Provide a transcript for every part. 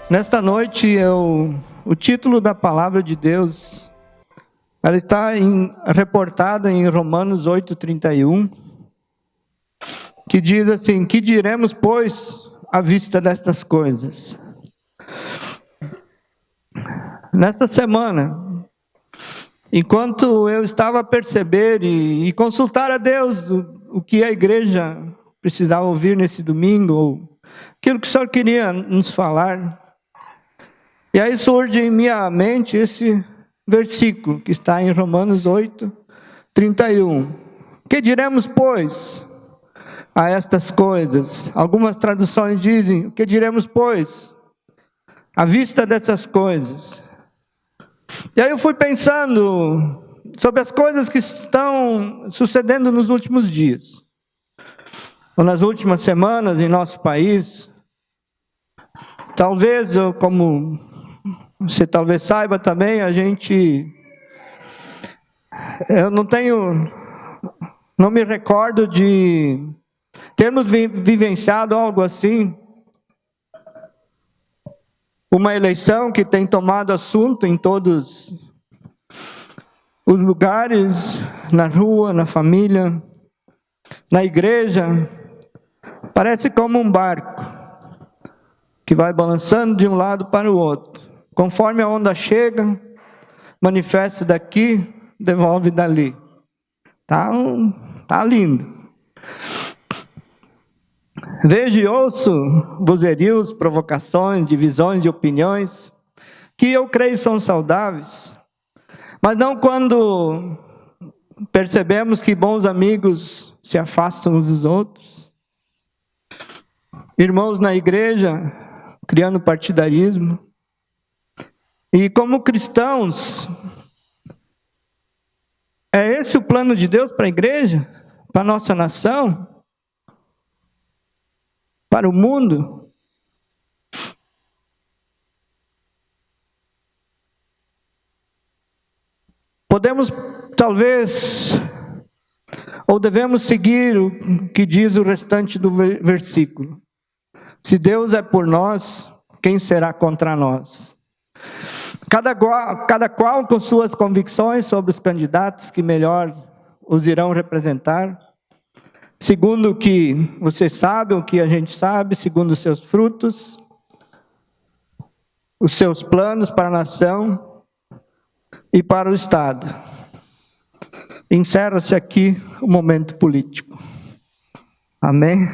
Nesta noite, o título da palavra de Deus, ela está reportada em Romanos 8:31, que diz assim: que diremos, pois, à vista destas coisas? Nesta semana, enquanto eu estava a perceber e consultar a Deus o que a igreja precisava ouvir nesse domingo, ou aquilo que o Senhor queria nos falar, e aí surge em minha mente esse versículo que está em Romanos 8:31. Que diremos, pois, a estas coisas? Algumas traduções dizem: o que diremos, pois, à vista dessas coisas? E aí eu fui pensando sobre as coisas que estão sucedendo nos últimos dias, ou nas últimas semanas em nosso país. Talvez, como você talvez saiba também, eu não me recordo de termos vivenciado algo assim, uma eleição que tem tomado assunto em todos os lugares, na rua, na família, na igreja. Parece como um barco que vai balançando de um lado para o outro. Conforme a onda chega, manifesta daqui, devolve dali. Tá lindo. Vejo e ouço vozerios, provocações, divisões de opiniões, que eu creio são saudáveis, mas não quando percebemos que bons amigos se afastam uns dos outros, irmãos na igreja criando partidarismo. E como cristãos, é esse o plano de Deus para a igreja, para a nossa nação, para o mundo? Podemos, talvez, ou devemos seguir o que diz o restante do versículo: se Deus é por nós, quem será contra nós? Cada qual com suas convicções sobre os candidatos que melhor os irão representar, segundo o que você sabe, o que a gente sabe, segundo os seus frutos, os seus planos para a nação e para o Estado. Encerra-se aqui o momento político. Amém?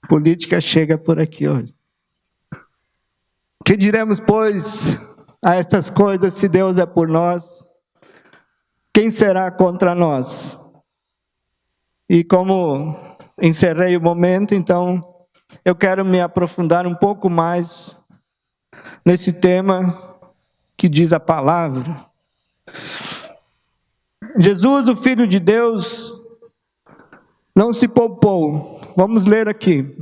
Política chega por aqui hoje. Que diremos, pois, a estas coisas? Se Deus é por nós, quem será contra nós? E como encerrei o momento, então, eu quero me aprofundar um pouco mais nesse tema que diz a palavra. Jesus, o Filho de Deus, não se poupou. Vamos ler aqui.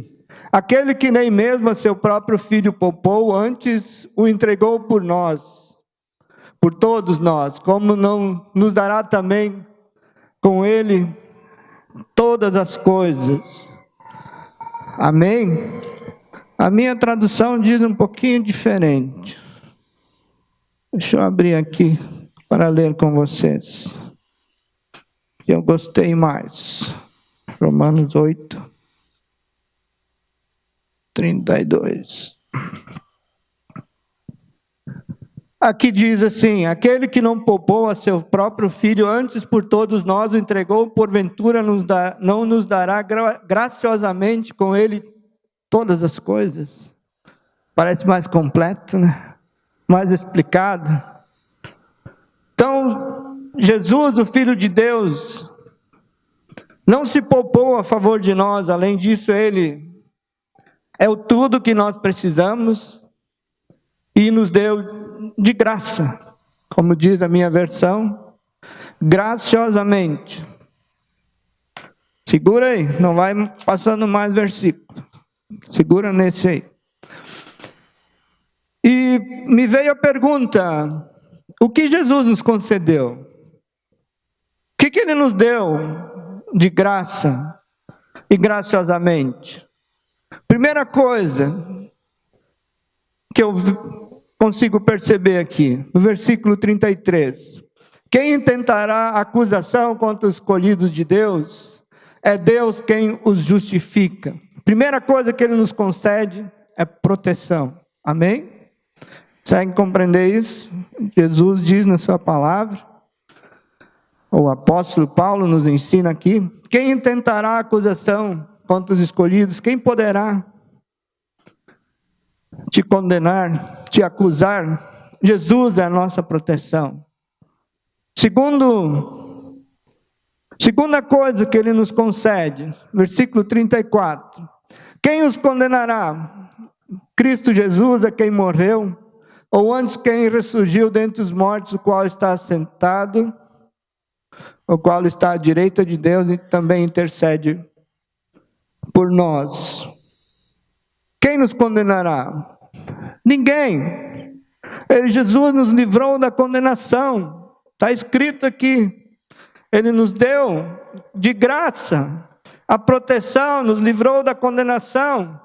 Aquele que nem mesmo a seu próprio Filho poupou, antes o entregou por nós, por todos nós, como não nos dará também com ele todas as coisas? Amém? A minha tradução diz um pouquinho diferente. Deixa eu abrir aqui para ler com vocês, que eu gostei mais. Romanos 8:32. Aqui diz assim: aquele que não poupou a seu próprio Filho, antes por todos nós o entregou, porventura não nos dará graciosamente com ele todas as coisas? Parece mais completo, né? Mais explicado. Então, Jesus, o Filho de Deus, não se poupou a favor de nós. Além disso, ele é o tudo que nós precisamos e nos deu de graça, como diz a minha versão, graciosamente. Segura aí, não vai passando mais versículo. Segura nesse aí. E me veio a pergunta: o que Jesus nos concedeu? O que ele nos deu de graça e graciosamente? Primeira coisa, que eu consigo perceber aqui, no versículo 33. Quem intentará acusação contra os escolhidos de Deus? É Deus quem os justifica. Primeira coisa que Ele nos concede é proteção. Amém? Consegue compreender isso? Jesus diz na sua palavra, o apóstolo Paulo nos ensina aqui, quem intentará acusação contra os escolhidos? Quem poderá te condenar, te acusar? Jesus é a nossa proteção. Segunda coisa que Ele nos concede, versículo 34. Quem os condenará? Cristo Jesus é quem morreu, ou antes quem ressurgiu dentre os mortos, o qual está sentado, o qual está à direita de Deus e também intercede por nós. Quem nos condenará? Ninguém. Jesus nos livrou da condenação. Está escrito aqui. Ele nos deu de graça a proteção, nos livrou da condenação.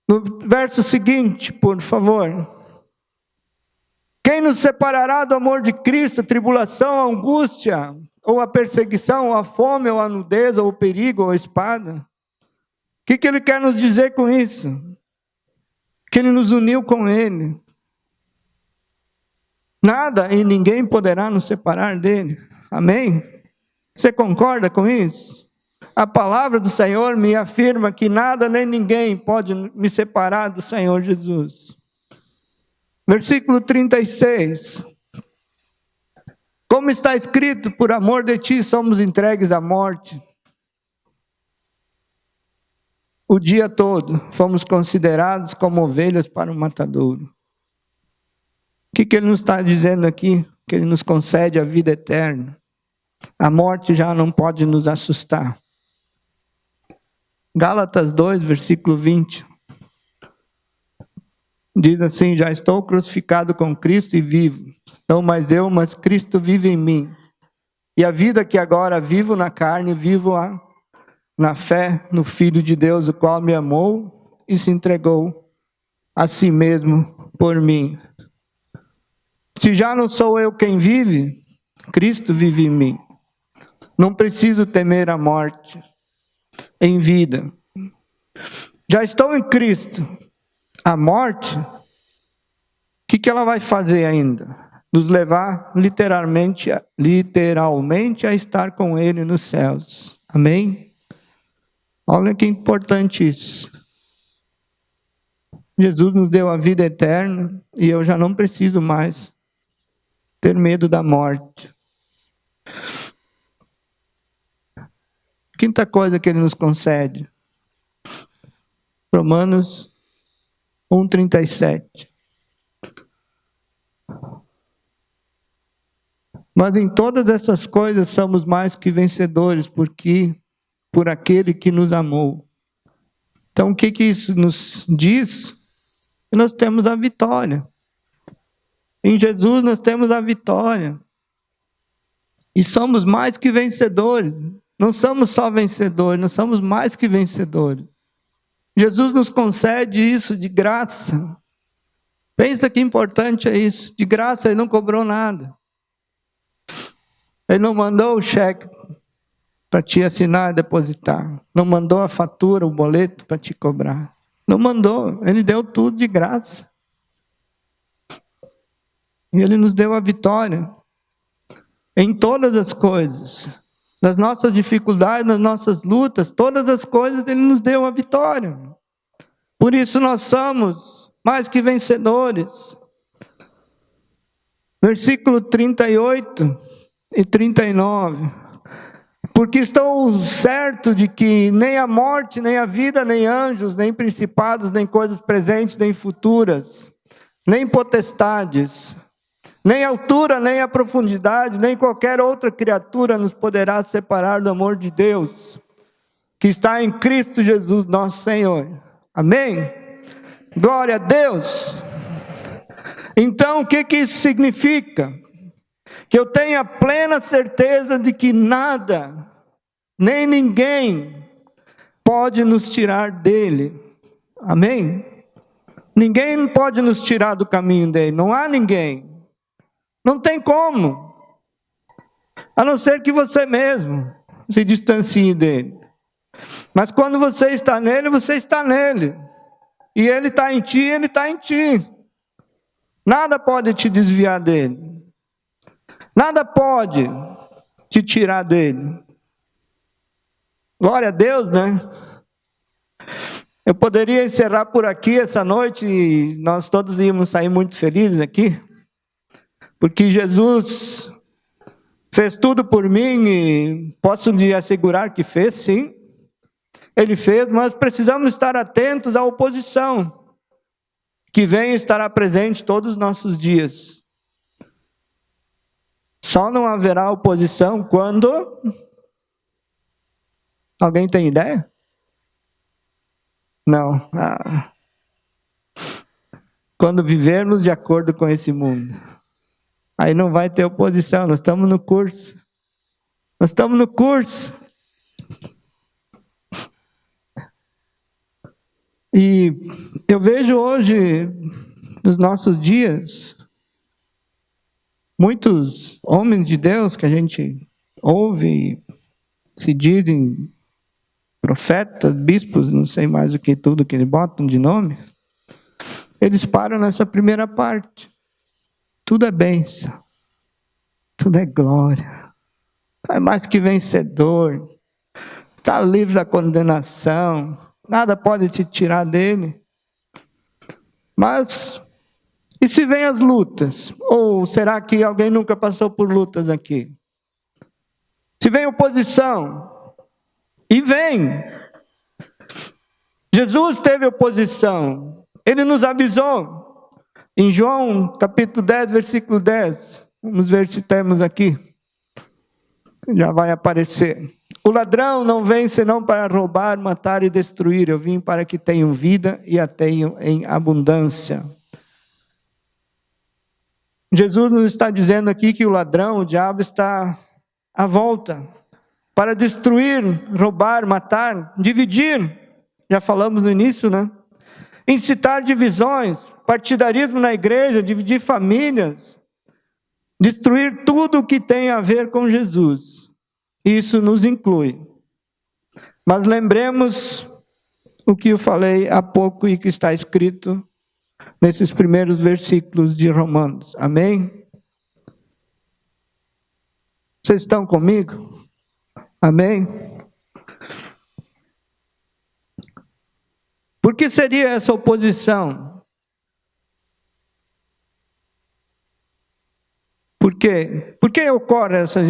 No verso seguinte, por favor. Quem nos separará do amor de Cristo? A tribulação, a angústia, ou a perseguição, ou a fome, ou a nudez, ou o perigo, ou a espada? O que Ele quer nos dizer com isso? Que Ele nos uniu com Ele. Nada e ninguém poderá nos separar dele. Amém? Você concorda com isso? A palavra do Senhor me afirma que nada nem ninguém pode me separar do Senhor Jesus. Versículo 36. Como está escrito, por amor de ti somos entregues à morte. O dia todo fomos considerados como ovelhas para o matadouro. O que Ele nos está dizendo aqui? Que Ele nos concede a vida eterna. A morte já não pode nos assustar. Gálatas 2, versículo 20. Diz assim, já estou crucificado com Cristo e vivo. Não mais eu, mas Cristo vive em mim. E a vida que agora vivo na carne, vivo-a na fé no Filho de Deus, o qual me amou e se entregou a si mesmo por mim. Se já não sou eu quem vive, Cristo vive em mim. Não preciso temer a morte em vida. Já estou em Cristo. A morte, o que ela vai fazer ainda? Nos levar literalmente a estar com Ele nos céus. Amém? Olha que importante isso. Jesus nos deu a vida eterna e eu já não preciso mais ter medo da morte. Quinta coisa que Ele nos concede. Romanos 1:37. Mas em todas essas coisas somos mais que vencedores, por aquele que nos amou. Então o que isso nos diz? Que nós temos a vitória. Em Jesus nós temos a vitória. E somos mais que vencedores. Não somos só vencedores, nós somos mais que vencedores. Jesus nos concede isso de graça. Pensa que importante é isso. De graça Ele não cobrou nada. Ele não mandou o cheque para te assinar e depositar. Não mandou a fatura, o boleto para te cobrar. Não mandou. Ele deu tudo de graça. E Ele nos deu a vitória. Em todas as coisas. Nas nossas dificuldades, nas nossas lutas, todas as coisas Ele nos deu a vitória. Por isso nós somos mais que vencedores. Versículo 38 e 39. Porque estou certo de que nem a morte, nem a vida, nem anjos, nem principados, nem coisas presentes, nem futuras, nem potestades, nem a altura, nem a profundidade, nem qualquer outra criatura nos poderá separar do amor de Deus, que está em Cristo Jesus nosso Senhor. Amém? Glória a Deus! Então, o que isso significa? Que eu tenha plena certeza de que nada, nem ninguém, pode nos tirar dele. Amém? Ninguém pode nos tirar do caminho dele, não há ninguém. Não tem como. A não ser que você mesmo se distancie dele. Mas quando você está nele, você está nele. E ele está em ti, ele está em ti. Nada pode te desviar dele. Nada pode te tirar dele. Glória a Deus, né? Eu poderia encerrar por aqui essa noite e nós todos íamos sair muito felizes aqui. Porque Jesus fez tudo por mim e posso lhe assegurar que fez, sim. Ele fez, mas precisamos estar atentos à oposição, que vem e estará presente todos os nossos dias. Só não haverá oposição quando... Alguém tem ideia? Não. Quando vivermos de acordo com esse mundo. Aí não vai ter oposição, nós estamos no curso. Nós estamos no curso. E eu vejo hoje, nos nossos dias, muitos homens de Deus que a gente ouve, se dizem profetas, bispos, não sei mais o que tudo que eles botam de nome, eles param nessa primeira parte. Tudo é bênção, tudo é glória, é mais que vencedor, está livre da condenação, nada pode te tirar dele. Mas, e se vem as lutas? Ou será que alguém nunca passou por lutas aqui? Se vem oposição, e vem. Jesus teve oposição, ele nos avisou. Em João, capítulo 10, versículo 10, vamos ver se temos aqui, já vai aparecer. O ladrão não vem senão para roubar, matar e destruir, eu vim para que tenham vida e a tenham em abundância. Jesus nos está dizendo aqui que o ladrão, o diabo, está à volta, para destruir, roubar, matar, dividir, já falamos no início, né? Incitar divisões, partidarismo na igreja, dividir famílias, destruir tudo o que tem a ver com Jesus. Isso nos inclui. Mas lembremos o que eu falei há pouco e que está escrito nesses primeiros versículos de Romanos. Amém? Vocês estão comigo? Amém? Por que seria essa oposição? Por quê? Por que ocorre essa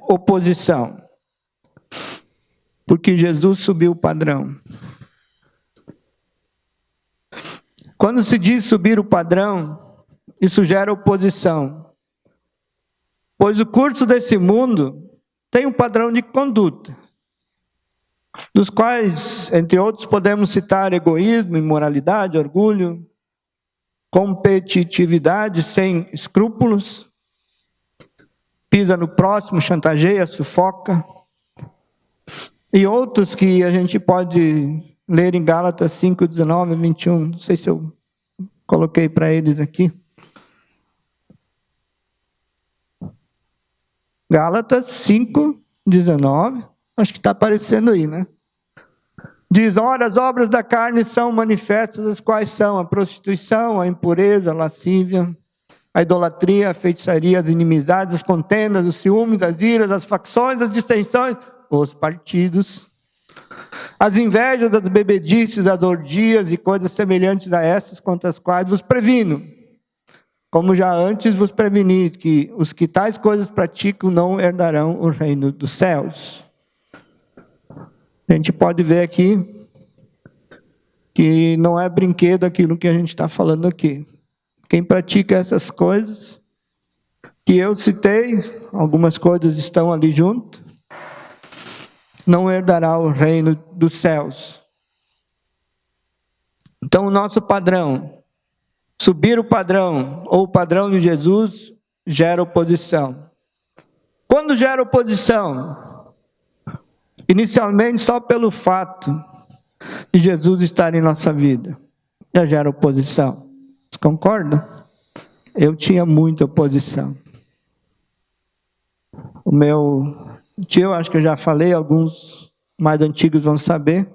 oposição? Porque Jesus subiu o padrão. Quando se diz subir o padrão, isso gera oposição. Pois o curso desse mundo tem um padrão de conduta, dos quais, entre outros, podemos citar egoísmo, imoralidade, orgulho, competitividade sem escrúpulos, pisa no próximo, chantageia, sufoca, e outros que a gente pode ler em Gálatas 5, 19 e 21, não sei se eu coloquei para eles aqui. Gálatas 5, 19, acho que está aparecendo aí, né? Diz, ora, as obras da carne são manifestas, as quais são a prostituição, a impureza, a lascívia, a idolatria, a feitiçaria, as inimizades, as contendas, os ciúmes, as iras, as facções, as dissensões, os partidos, as invejas, as bebedices, as orgias e coisas semelhantes a essas, contra as quais vos previno, como já antes vos preveni, que os que tais coisas praticam não herdarão o reino dos céus. A gente pode ver aqui que não é brinquedo aquilo que a gente está falando aqui. Quem pratica essas coisas, que eu citei, algumas coisas estão ali junto, não herdará o reino dos céus. Então o nosso padrão, subir o padrão, ou o padrão de Jesus, gera oposição. Quando gera oposição? Inicialmente só pelo fato de Jesus estar em nossa vida. já gera oposição. Vocês concordam? Eu tinha muita oposição. O meu tio, acho que eu já falei, alguns mais antigos vão saber.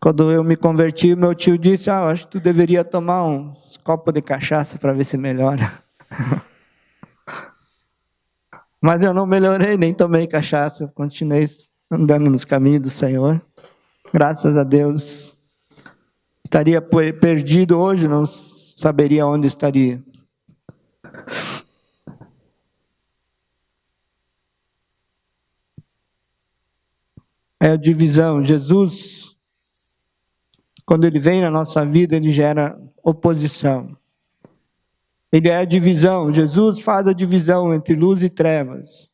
Quando eu me converti, meu tio disse, eu acho que tu deveria tomar um copo de cachaça para ver se melhora. Mas eu não melhorei, nem tomei cachaça, continuei andando nos caminhos do Senhor. Graças a Deus. Estaria perdido hoje, não saberia onde estaria. É a divisão. Jesus, quando ele vem na nossa vida, ele gera oposição. Ele é a divisão. Jesus faz a divisão entre luz e trevas.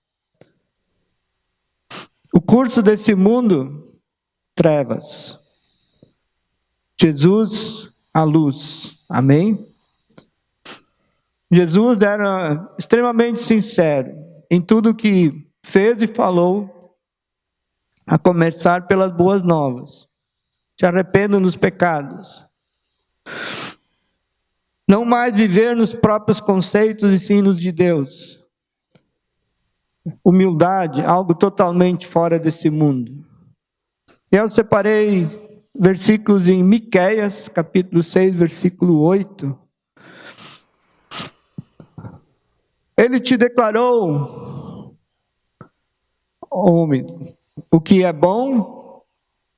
O curso desse mundo, trevas. Jesus, a luz. Amém? Jesus era extremamente sincero em tudo que fez e falou, a começar pelas boas novas. Se arrependam dos pecados. Não mais viver nos próprios conceitos e sim nos de Deus. Humildade, algo totalmente fora desse mundo. Eu separei versículos em Miqueias, capítulo 6, versículo 8. Ele te declarou, homem, o que é bom,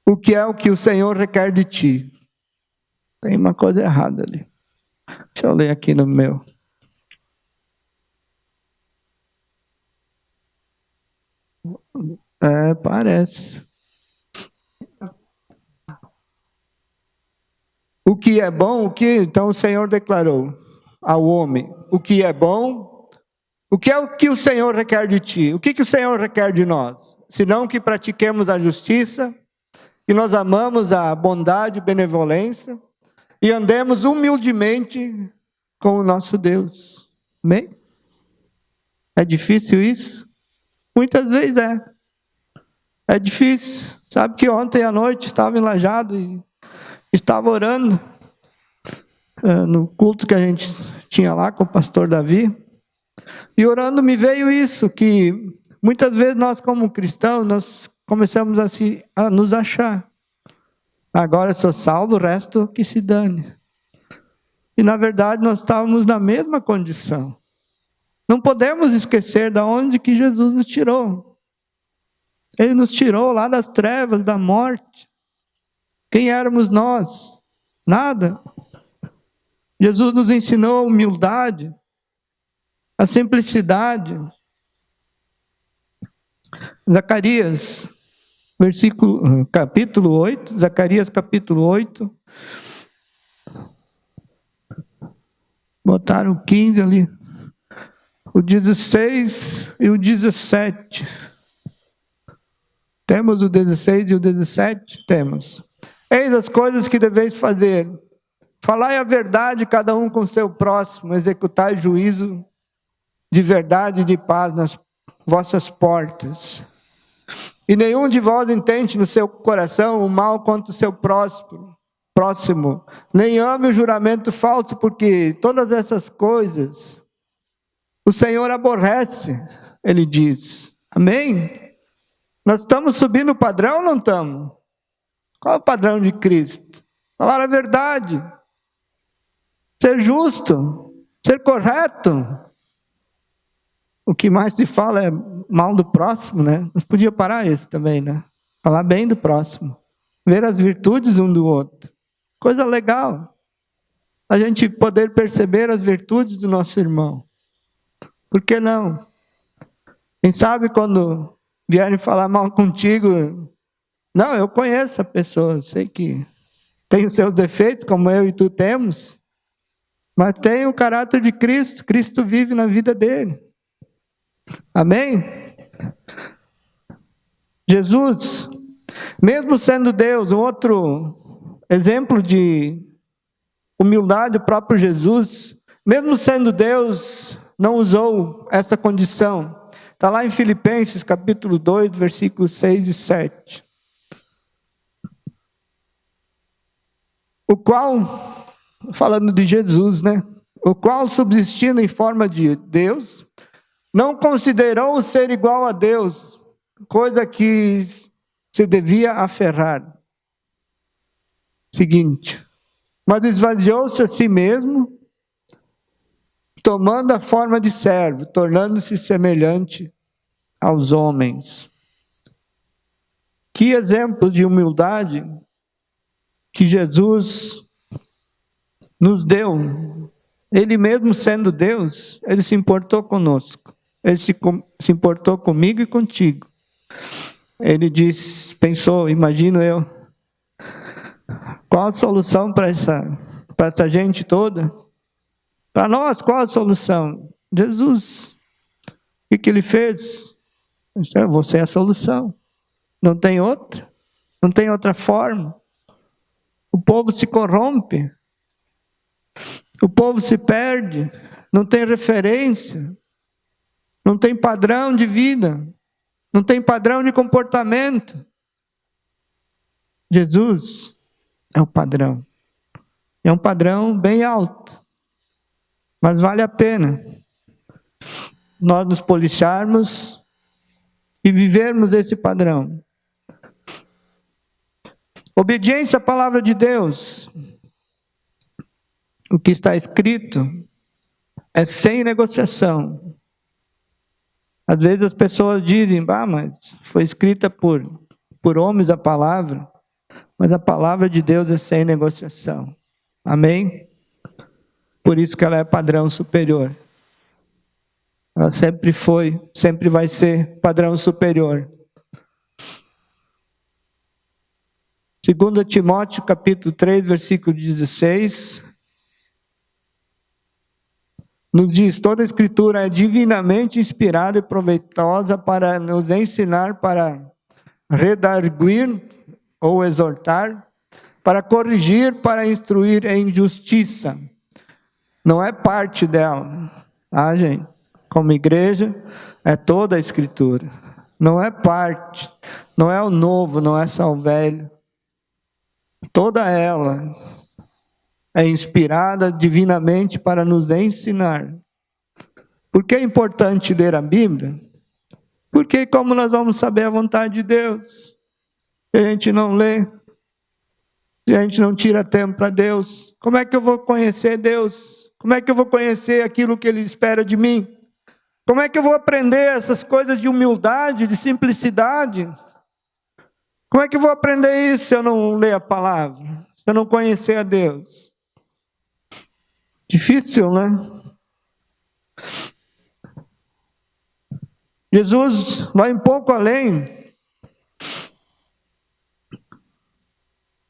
o que o Senhor requer de ti. Tem uma coisa errada ali. Deixa eu ler aqui no meu. Parece. O que é bom, então o Senhor declarou ao homem, o que é bom, o que o Senhor requer de ti? O que o Senhor requer de nós? Senão que pratiquemos a justiça, que nós amamos a bondade e benevolência, e andemos humildemente com o nosso Deus. Amém? É difícil isso? Muitas vezes é. É difícil. Sabe que ontem à noite estava enlajado e estava orando no culto que a gente tinha lá com o pastor Davi. E orando me veio isso, que muitas vezes nós como cristãos, nós começamos a nos achar. Agora eu sou salvo, o resto que se dane. E na verdade nós estávamos na mesma condição. Não podemos esquecer de onde que Jesus nos tirou. Ele nos tirou lá das trevas, da morte. Quem éramos nós? Nada. Jesus nos ensinou a humildade, a simplicidade. Zacarias, capítulo 8, Zacarias capítulo 8. Botaram o 15 ali. O 16 e o 17. Temos o 16 e o 17? Temos. Eis as coisas que deveis fazer. Falai a verdade cada um com seu próximo, executai juízo de verdade e de paz nas vossas portas. E nenhum de vós intente no seu coração o mal contra o seu próximo, nem ame o juramento falso, porque todas essas coisas o Senhor aborrece, ele diz. Amém? Nós estamos subindo o padrão ou não estamos? Qual é o padrão de Cristo? Falar a verdade, ser justo, ser correto. O que mais se fala é mal do próximo, né? Nós podíamos parar esse também, né? Falar bem do próximo. Ver as virtudes um do outro. Coisa legal. A gente poder perceber as virtudes do nosso irmão. Por que não? Quem sabe quando vierem falar mal contigo, não, eu conheço a pessoa, sei que tem os seus defeitos, como eu e tu temos, mas tem o caráter de Cristo, Cristo vive na vida dele. Amém? Jesus, mesmo sendo Deus, um outro exemplo de humildade, o próprio Jesus, mesmo sendo Deus, não usou essa condição. Está lá em Filipenses, capítulo 2, versículos 6 e 7. o qual, falando de Jesus, né? O qual, subsistindo em forma de Deus, não considerou o ser igual a Deus, coisa que se devia aferrar. Seguinte, mas esvaziou-se a si mesmo, tomando a forma de servo, tornando-se semelhante aos homens. Que exemplo de humildade que Jesus nos deu. Ele mesmo sendo Deus, ele se importou conosco. Ele se importou comigo e contigo. Ele disse, pensou, imagino eu, qual a solução para essa gente toda? Para nós, qual a solução? Jesus. O que ele fez? Você é a solução. Não tem outra. Não tem outra forma. O povo se corrompe. O povo se perde. Não tem referência. Não tem padrão de vida. Não tem padrão de comportamento. Jesus é o padrão. É um padrão bem alto. Mas vale a pena nós nos policiarmos e vivermos esse padrão. Obediência à palavra de Deus. O que está escrito é sem negociação. Às vezes as pessoas dizem, mas foi escrita por homens a palavra, mas a palavra de Deus é sem negociação. Amém? Por isso que ela é padrão superior. Ela sempre foi, sempre vai ser padrão superior. 2 Timóteo capítulo 3, versículo 16, nos diz, toda a escritura é divinamente inspirada e proveitosa para nos ensinar, para redarguir ou exortar, para corrigir, para instruir em justiça. Não é parte dela, gente? Como igreja, é toda a escritura. Não é parte, não é o novo, não é só o velho. Toda ela é inspirada divinamente para nos ensinar. Por que é importante ler a Bíblia? Porque como nós vamos saber a vontade de Deus? Se a gente não lê, se a gente não tira tempo para Deus, como é que eu vou conhecer Deus? Como é que eu vou conhecer aquilo que Ele espera de mim? Como é que eu vou aprender essas coisas de humildade, de simplicidade? Como é que eu vou aprender isso se eu não ler a palavra? Se eu não conhecer a Deus? Difícil, né? Jesus vai um pouco além.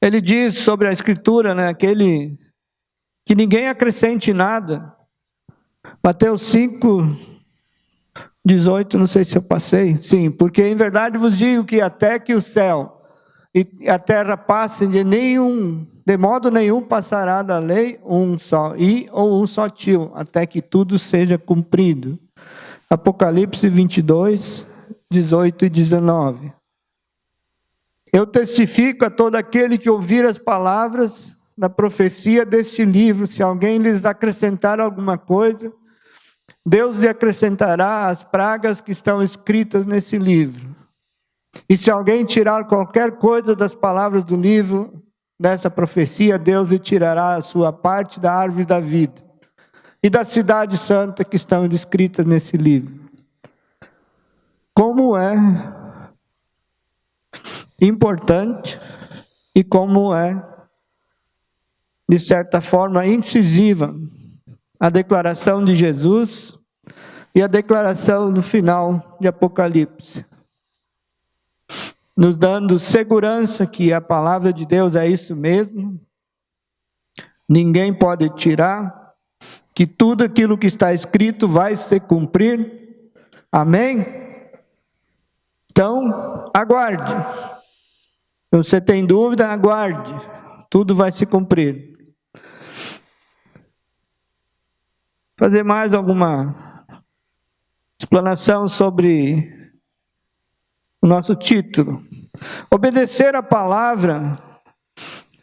Ele diz sobre a Escritura, né? Que ninguém acrescente nada. Mateus 5, 18, não sei se eu passei. Sim, porque em verdade vos digo que até que o céu e a terra passem, de modo nenhum passará da lei um só ou um só tio, até que tudo seja cumprido. Apocalipse 22, 18 e 19. Eu testifico a todo aquele que ouvir as palavras da profecia deste livro, se alguém lhes acrescentar alguma coisa, Deus lhe acrescentará as pragas que estão escritas nesse livro. E se alguém tirar qualquer coisa das palavras do livro, dessa profecia, Deus lhe tirará a sua parte da árvore da vida e da cidade santa que estão descritas nesse livro. Como é importante e como é, de certa forma, incisiva a declaração de Jesus e a declaração no final de Apocalipse, nos dando segurança que a palavra de Deus é isso mesmo, ninguém pode tirar, que tudo aquilo que está escrito vai se cumprir. Amém? Então, aguarde. Se você tem dúvida, aguarde. Tudo vai se cumprir. Fazer mais alguma explanação sobre o nosso título. Obedecer a palavra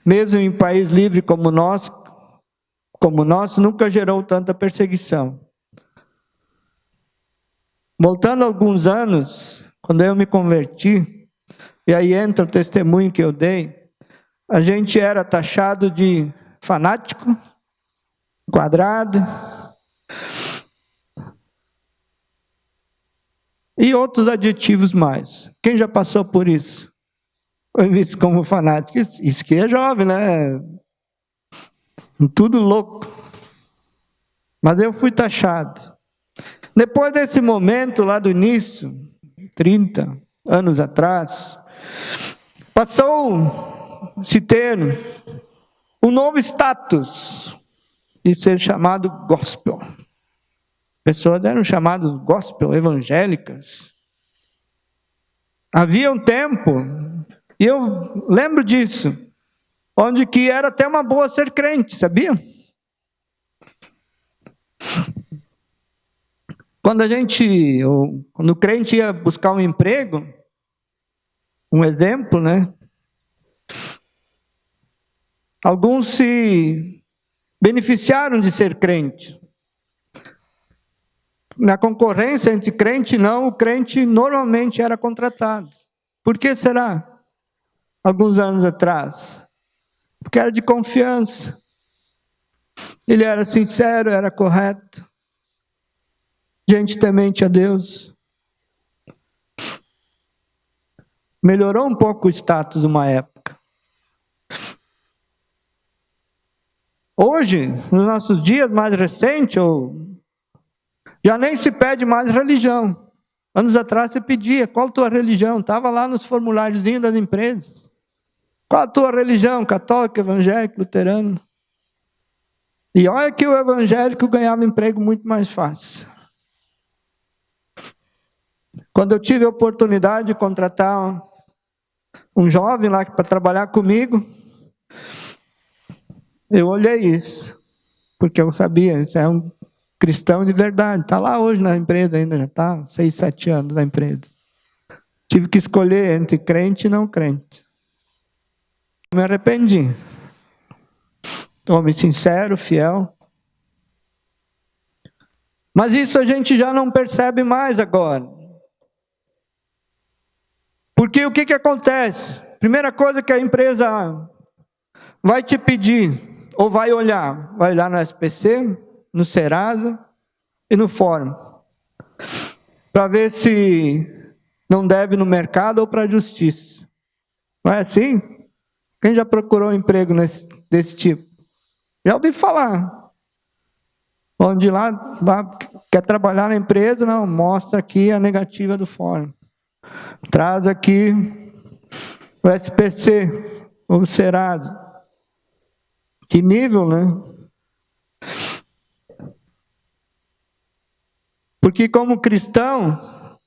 mesmo em país livre como nosso, nunca gerou tanta perseguição. Voltando alguns anos, quando eu me converti, e aí entra o testemunho que eu dei, a gente era taxado de fanático, quadrado, e outros adjetivos mais. Quem já passou por isso? Foi visto como fanático. Isso que é jovem, né? Tudo louco. Mas eu fui taxado. Depois desse momento lá do início, 30 anos atrás, passou-se ter um novo status de ser chamado gospel. Pessoas eram chamadas gospel, evangélicas. Havia um tempo, e eu lembro disso, onde que era até uma boa ser crente, sabia? Quando o crente ia buscar um emprego, um exemplo, né? Alguns se beneficiaram de ser crente. Na concorrência entre crente e não, o crente normalmente era contratado. Por que será? Alguns anos atrás. Porque era de confiança. Ele era sincero, era correto. Gente temente a Deus. Melhorou um pouco o status uma época. Hoje, nos nossos dias mais recentes, já nem se pede mais religião. Anos atrás você pedia, qual a tua religião? Estava lá nos formuláriozinhos das empresas. Qual a tua religião? Católico, evangélico, luterano? E olha que o evangélico ganhava emprego muito mais fácil. Quando eu tive a oportunidade de contratar um jovem lá para trabalhar comigo, eu olhei isso, porque eu sabia, isso é um cristão de verdade, está lá hoje na empresa ainda, já está 6, 7 anos na empresa. Tive que escolher entre crente e não crente. Me arrependi. Homem sincero, fiel. Mas isso a gente já não percebe mais agora. Porque o que acontece? Primeira coisa que a empresa vai te pedir, ou vai olhar no SPC, no Serasa e no Fórum, para ver se não deve no mercado ou para a justiça. Não é assim? Quem já procurou um emprego desse tipo? Já ouvi falar. Onde lá quer trabalhar na empresa, não, mostra aqui a negativa do Fórum. Traz aqui o SPC, o Serasa. Que nível, né? Porque como cristão,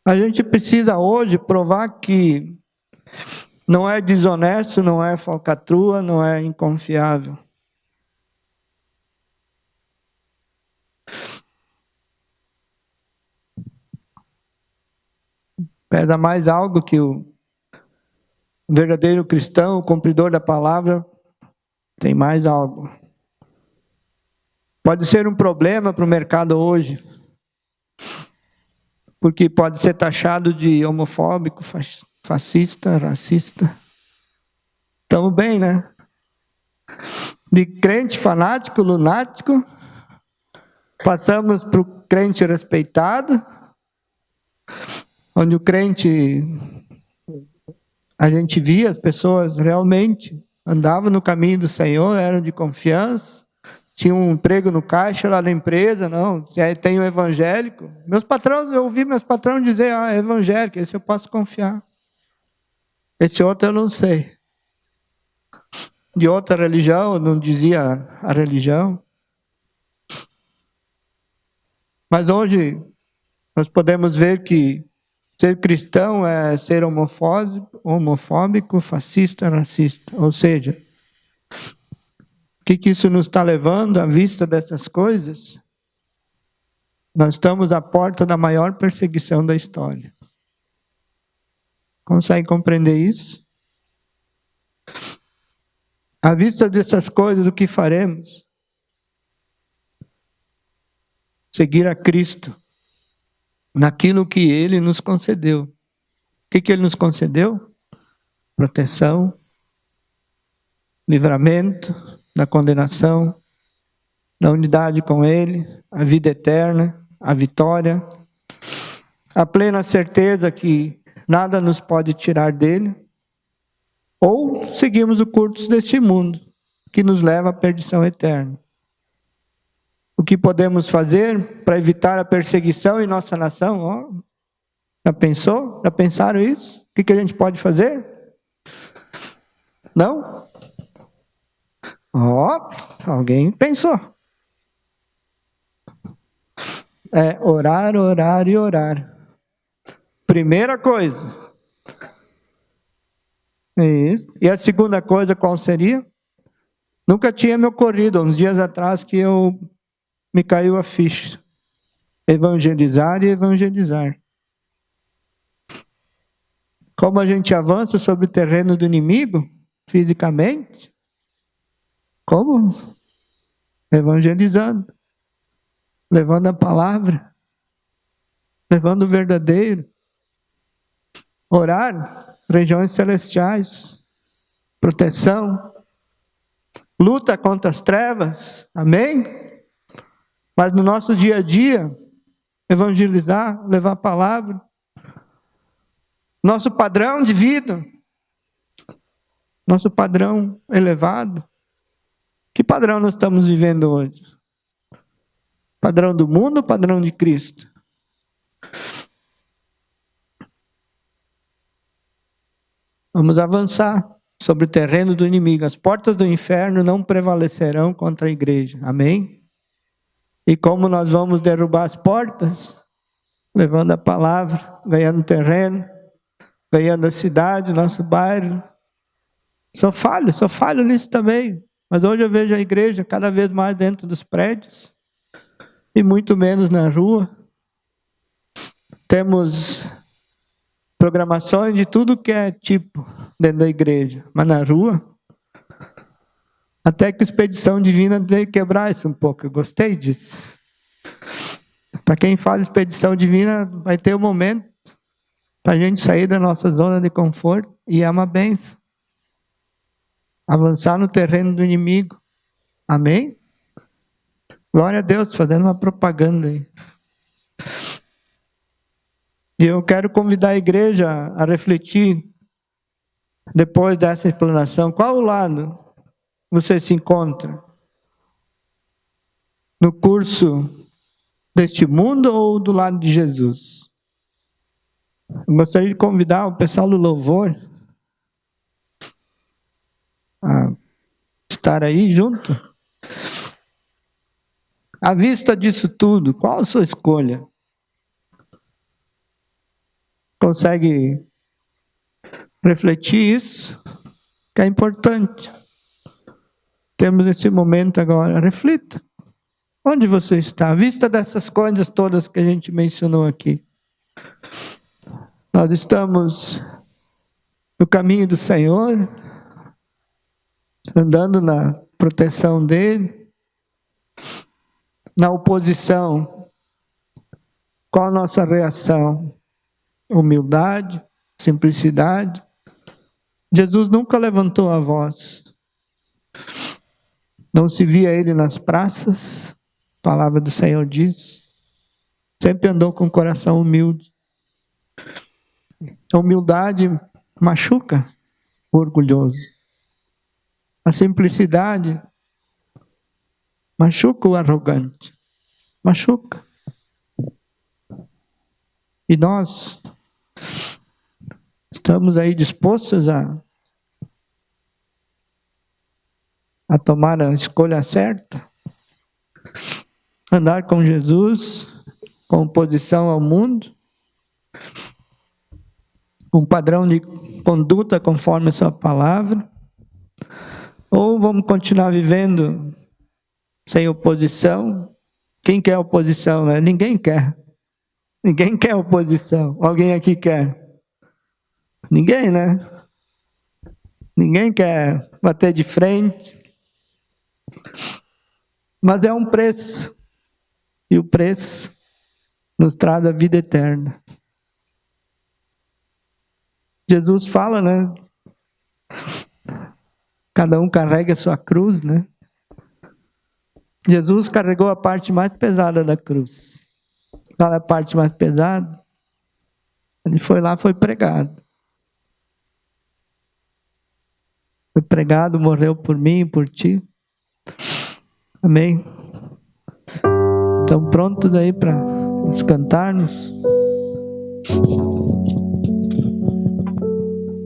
a gente precisa hoje provar que não é desonesto, não é falcatrua, não é inconfiável. Pesa mais algo que o verdadeiro cristão, o cumpridor da palavra, tem mais algo. Pode ser um problema para o mercado hoje, porque pode ser taxado de homofóbico, fascista, racista. Estamos bem, né? De crente fanático, lunático, passamos para o crente respeitado, onde o crente, a gente via as pessoas realmente andavam no caminho do Senhor, eram de confiança, tinham um emprego no caixa lá na empresa, não, tem o evangélico. Eu ouvi meus patrões dizer, evangélico, esse eu posso confiar. Esse outro eu não sei. De outra religião, eu não dizia a religião. Mas hoje, nós podemos ver que ser cristão é ser homofóbico, fascista, racista. Ou seja, o que isso nos está levando à vista dessas coisas? Nós estamos à porta da maior perseguição da história. Consegue compreender isso? À vista dessas coisas, o que faremos? Seguir a Cristo naquilo que Ele nos concedeu. O que Ele nos concedeu? Proteção, livramento da condenação, da unidade com Ele, a vida eterna, a vitória, a plena certeza que nada nos pode tirar dele, ou seguimos o curso deste mundo, que nos leva à perdição eterna. O que podemos fazer para evitar a perseguição em nossa nação? Oh, já pensou? Já pensaram isso? O que a gente pode fazer? Não? Alguém pensou. É orar, orar e orar. Primeira coisa. Isso. E a segunda coisa qual seria? Nunca tinha me ocorrido, uns dias atrás, que me caiu a ficha. Evangelizar e evangelizar. Como a gente avança sobre o terreno do inimigo, fisicamente? Como? Evangelizando. Levando a palavra. Levando o verdadeiro. Orar, regiões celestiais. Proteção. Luta contra as trevas. Amém? Mas no nosso dia a dia, evangelizar, levar a palavra. Nosso padrão de vida. Nosso padrão elevado. Que padrão nós estamos vivendo hoje? Padrão do mundo ou padrão de Cristo? Vamos avançar sobre o terreno do inimigo. As portas do inferno não prevalecerão contra a igreja. Amém? E como nós vamos derrubar as portas? Levando a palavra, ganhando terreno, ganhando a cidade, nosso bairro. Sou falho nisso também. Mas hoje eu vejo a igreja cada vez mais dentro dos prédios e muito menos na rua. Temos programações de tudo que é tipo dentro da igreja, mas na rua, até que a expedição divina veio quebrar isso um pouco. Eu gostei disso. Para quem faz expedição divina, vai ter um momento para a gente sair da nossa zona de conforto e é uma bênção. Avançar no terreno do inimigo. Amém? Glória a Deus, fazendo uma propaganda aí. E eu quero convidar a igreja a refletir, depois dessa explanação, qual lado você se encontra? No curso deste mundo ou do lado de Jesus? Eu gostaria de convidar o pessoal do louvor a estar aí junto. À vista disso tudo, qual a sua escolha? Consegue refletir isso? Que é importante. Temos esse momento agora. Reflita. Onde você está? À vista dessas coisas todas que a gente mencionou aqui. Nós estamos no caminho do Senhor, andando na proteção dEle, na oposição. Qual a nossa reação? Humildade, simplicidade. Jesus nunca levantou a voz. Não se via Ele nas praças, a palavra do Senhor diz. Sempre andou com o coração humilde. A humildade machuca o orgulhoso. A simplicidade machuca o arrogante. Machuca. E nós estamos aí dispostos a tomar a escolha certa? Andar com Jesus, com oposição ao mundo? Um padrão de conduta conforme a sua palavra? Ou vamos continuar vivendo sem oposição? Quem quer oposição, né? Ninguém quer. Ninguém quer oposição. Alguém aqui quer? Ninguém, né? Ninguém quer bater de frente. Mas é um preço. E o preço nos traz a vida eterna. Jesus fala, né? Cada um carrega a sua cruz, né? Jesus carregou a parte mais pesada da cruz. Qual é a parte mais pesada? Ele foi lá, foi pregado. Foi pregado, morreu por mim e por ti. Amém? Estão prontos aí para nos cantarmos?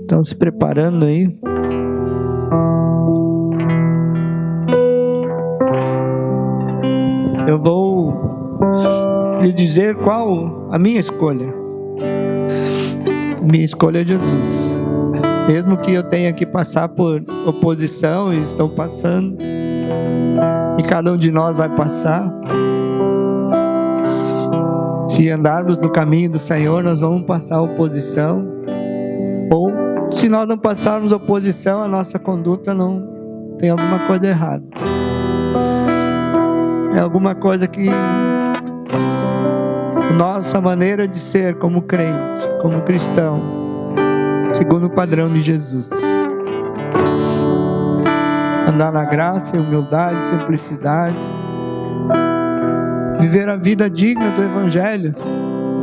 Estão se preparando aí? Eu vou lhe dizer qual a minha escolha. Minha escolha é Jesus. Mesmo que eu tenha que passar por oposição, e estou passando, e cada um de nós vai passar. Se andarmos no caminho do Senhor, nós vamos passar oposição. Ou, se nós não passarmos oposição, a nossa conduta não tem alguma coisa errada. É alguma coisa que nossa maneira de ser como crente, como cristão, segundo o padrão de Jesus. Andar na graça, humildade, simplicidade. Viver a vida digna do Evangelho.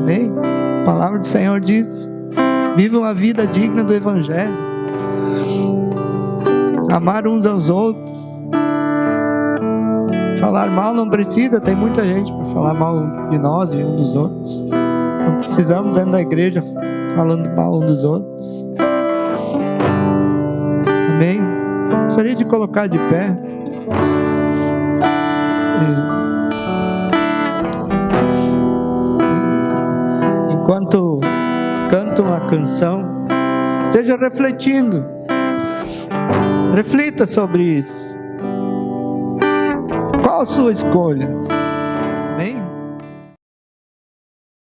Amém? A palavra do Senhor diz: vivam a vida digna do Evangelho. Amar uns aos outros. Falar mal não precisa, tem muita gente para falar mal de nós e uns dos outros. Não precisamos dentro da igreja falando mal uns dos outros. Amém? Gostaria de colocar de pé. Enquanto canto uma canção, esteja refletindo. Reflita sobre isso. Qual a sua escolha? Amém?